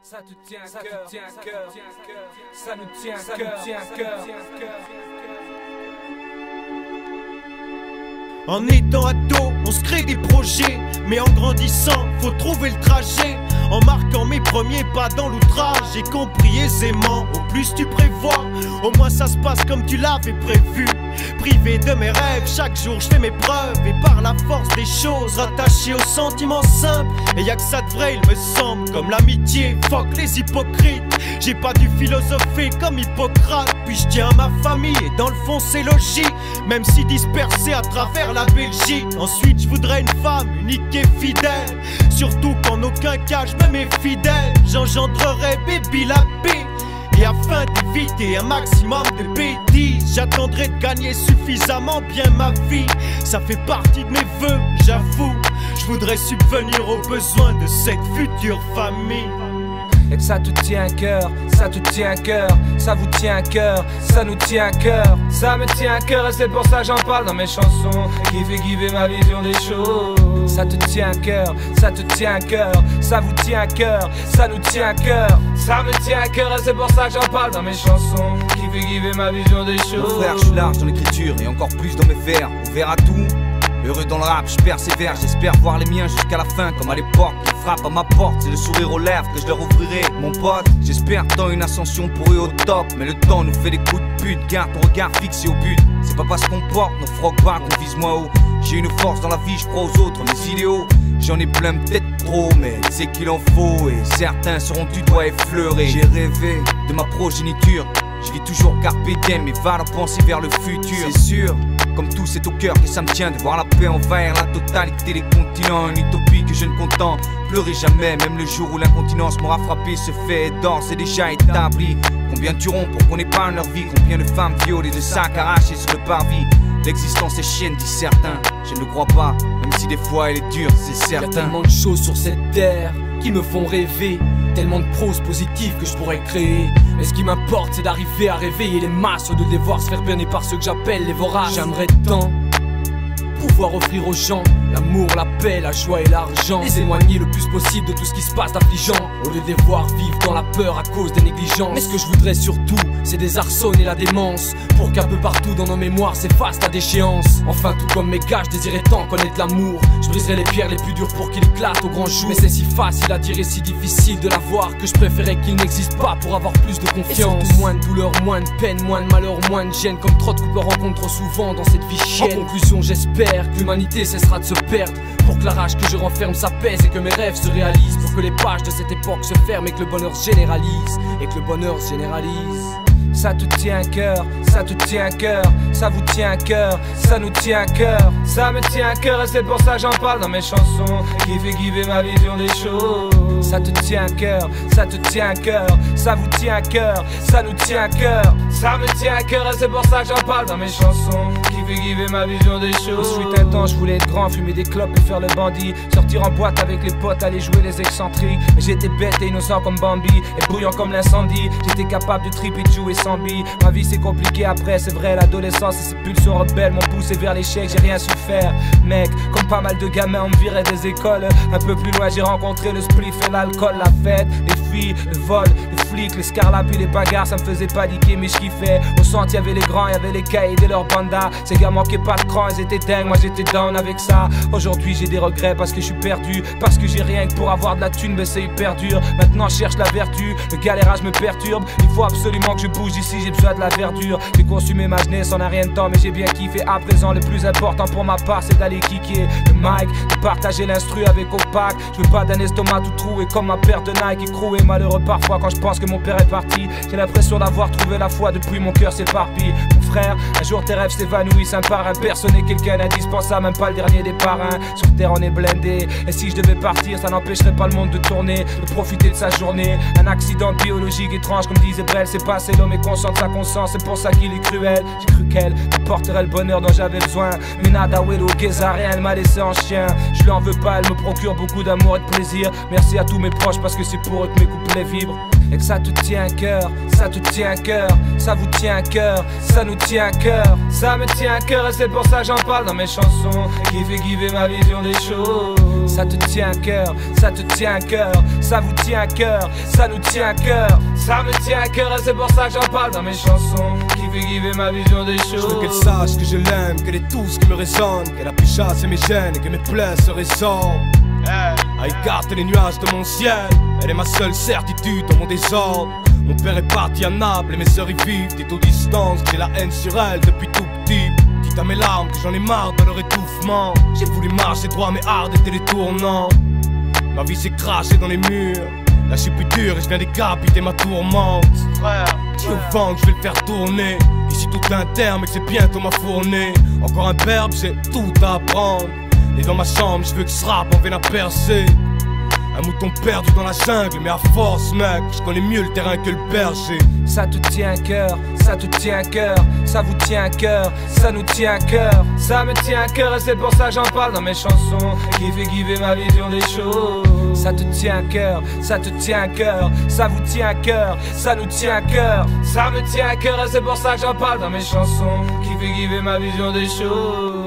Ça te tient à cœur, ça nous tient à cœur. En étant ado, on se crée des projets, mais en grandissant, faut trouver le trajet. En marquant mes premiers pas dans l'outrage, j'ai compris aisément, au plus tu prévois, au moins ça se passe comme tu l'avais prévu. Privé de mes rêves, chaque jour je fais mes preuves, et par la force des choses, rattaché aux sentiments simples. Et y'a que ça de vrai, il me semble, comme l'amitié, fuck les hypocrites. J'ai pas dû philosopher comme Hippocrate, puis je tiens à ma famille, et dans le fond c'est logique, même si dispersé à travers la Belgique. Ensuite je voudrais une femme unique et fidèle, surtout qu'en aucun cas je me mets fidèle. J'engendrerai baby la paix, et afin d'éviter un maximum de bêtises, j'attendrai de gagner suffisamment bien ma vie. Ça fait partie de mes vœux, j'avoue. Je voudrais subvenir aux besoins de cette future famille. Et que ça te tient à cœur, ça te tient à cœur, ça vous tient à cœur, ça nous tient à cœur. Ça me tient à cœur et c'est pour ça que j'en parle dans mes chansons, qui fait guider ma vision des choses. Ça te tient à cœur, ça te tient à cœur, ça vous tient à cœur, ça nous tient à cœur. Ça me tient à cœur et c'est pour ça que j'en parle dans mes chansons, qui fait guider ma vision des choses. Mon frère, je suis large dans l'écriture et encore plus dans mes vers, ouvert à tout. Heureux dans le rap, je persévère, j'espère voir les miens jusqu'à la fin. Comme à l'époque, ils frappent à ma porte, c'est le sourire aux lèvres que je leur ouvrirai. Mon pote, j'espère tant une ascension pour eux au top. Mais le temps nous fait des coups de pute, garde ton regard fixé au but. C'est pas parce qu'on porte nos frocs bas qu'on vise moins haut. J'ai une force dans la vie, je crois aux autres, mes idéaux. J'en ai plein peut-être trop, mais c'est qu'il en faut. Et certains seront du doigt effleurés. J'ai rêvé de ma progéniture, je vis toujours carpe diem, mais va en penser vers le futur. C'est sûr, comme tout c'est au cœur que ça me tient de voir la paix envahir la totalité des continents. Une utopie que je ne contemple pleurer jamais, même le jour où l'incontinence m'aura frappé. Ce fait d'or, c'est déjà établi. Combien tueront pour qu'on n'ait pas leur vie? Combien de femmes violées, de sacs arrachés sur le parvis? L'existence est chienne, disent certains. Je ne le crois pas, même si des fois elle est dure, c'est certain. Y'a tellement de choses sur cette terre qui me font rêver, tellement de prose positive que je pourrais créer. Mais ce qui m'importe c'est d'arriver à réveiller les masses, de les voir se faire berner par ceux que j'appelle les voraces. J'aimerais tant pouvoir offrir aux gens l'amour, la paix, la joie et l'argent, les éloigner le plus possible de tout ce qui se passe d'affligeant, au lieu de les voir vivre dans la peur à cause des négligences. Mais ce que je voudrais surtout, c'est désarçonner la démence, pour qu'un peu partout dans nos mémoires s'efface la déchéance. Enfin tout comme mes gars, je désirais tant connaître l'amour. Je briserais les pierres les plus dures pour qu'il éclate au grand jour. Mais c'est si facile à dire et si difficile de l'avoir, que je préférais qu'il n'existe pas pour avoir plus de confiance. Et surtout moins de douleur, moins de peine, moins de malheur, moins de gêne, comme trop de couples rencontrent trop souvent dans cette vie chienne. En conclusion, j'espère que l'humanité cessera de se perdre, pour que la rage que je renferme s'apaise et que mes rêves se réalisent, pour que les pages de cette époque se ferment et que le bonheur se généralise, et que le bonheur se généralise. Ça te tient à cœur, ça te tient à cœur, ça vous tient à cœur, ça nous tient à cœur. Ça me tient à cœur et c'est pour ça que j'en parle dans mes chansons, qui fait guider ma vision des choses. Ça te tient à cœur, ça te tient à cœur, ça vous tient à cœur, ça nous tient à cœur. Ça me tient à cœur et c'est pour ça que j'en parle dans mes chansons, qui fait guider ma vision des choses. Fut un temps je voulais être grand, fumer des clopes et faire le bandit, sortir en boîte avec les potes, aller jouer les excentriques. Mais j'étais bête et innocent comme Bambi, et bruyant comme l'incendie. J'étais capable de trip et de jouer sans billes. Ma vie c'est compliqué après, c'est vrai, l'adolescence et ses pulsions rebelles m'ont poussé vers l'échec, j'ai rien su faire. Mec, comme pas mal de gamins on me virait des écoles. Un peu plus loin j'ai rencontré le spliff et l'alcool, la fête, les filles, le vol, les flics, les scarlats puis les bagarres, ça me faisait paniquer mais je kiffais. Au centre y'avait les grands, y'avait les caïds et leurs bandas. Ces gars manquaient pas de cran, ils étaient dingues, moi j'étais down avec ça. Aujourd'hui j'ai des regrets parce que je suis perdu, parce que j'ai rien que pour avoir de la thune, mais c'est hyper dur. Maintenant je cherche la vertu, le galérage me perturbe. Il faut absolument que je bouge ici, j'ai besoin de la verdure. J'ai consumé ma jeunesse en un rien de temps, mais j'ai bien kiffé. À présent le plus important pour ma part c'est d'aller kicker le mic, de partager l'instru avec Opac. Je veux pas d'un estomac tout troué comme ma paire de Nike écrouée. Malheureux parfois quand je pense que mon père est parti, j'ai l'impression d'avoir trouvé la foi, depuis mon cœur s'éparpille. Mon frère, un jour tes rêves s'évanouissent, un par un. Personne n'est quelqu'un d'indispensable, même pas le dernier des parrains. Sur terre on est blindé, et si je devais partir ça n'empêcherait pas le monde de tourner, de profiter de sa journée. Un accident biologique étrange comme disait Brel, c'est passé, l'homme est conscient de sa conscience, c'est pour ça qu'il est cruel. J'ai cru qu'elle m'apporterait le bonheur dont j'avais besoin, mais nada Welo Gezarien, elle m'a laissé en chien. Je lui en veux pas, elle me procure beaucoup d'amour et de plaisir. Merci à tous mes proches parce que c'est pour eux que mes couplets vibrent. Et que ça te tient à cœur, ça te tient à cœur, ça vous tient à cœur, ça nous tient à cœur. Ça me tient à cœur et c'est pour ça que j'en parle dans mes chansons, qui fait guider ma vision des choses. Ça te tient à cœur, ça te tient à cœur, ça vous tient à cœur, ça nous tient à cœur. Ça me tient à cœur et c'est pour ça que j'en parle dans mes chansons, qui fait guider ma vision des choses. Je veux qu'elle sache que je l'aime, qu'elle est tout ce qui me résonne, qu'elle a pu chasser mes gènes et que mes plaies se résorbent. À écarter les nuages de mon ciel, elle est ma seule certitude dans mon désordre. Mon père est parti à Naples et mes sœurs y vivent. Dit aux distances que j'ai la haine sur elle depuis tout petit. Dites à mes larmes que j'en ai marre de leur étouffement. J'ai voulu marcher droit mais hard était les tournants. Ma vie s'est crachée dans les murs. Là je suis plus dur et je viens décapiter ma tourmente. Dis au vent que je vais le faire tourner. Ici tout un terme et que c'est bientôt ma fournée. Encore un verbe, j'ai tout à apprendre. Et dans ma chambre, je veux que ce rap en vienne à percer. Un mouton perdu dans la jungle, mais à force mec, je connais mieux le terrain que le berger. Ça te tient à cœur, ça te tient à cœur, ça vous tient à cœur, ça nous tient à cœur. Ça me tient à cœur et c'est pour ça que j'en parle dans mes chansons, qui fait guider ma vision des choses. Ça te tient à cœur, ça te tient à cœur, ça vous tient à cœur, ça nous tient à cœur. Ça me tient à cœur et c'est pour ça que j'en parle dans mes chansons, qui fait guider ma vision des choses.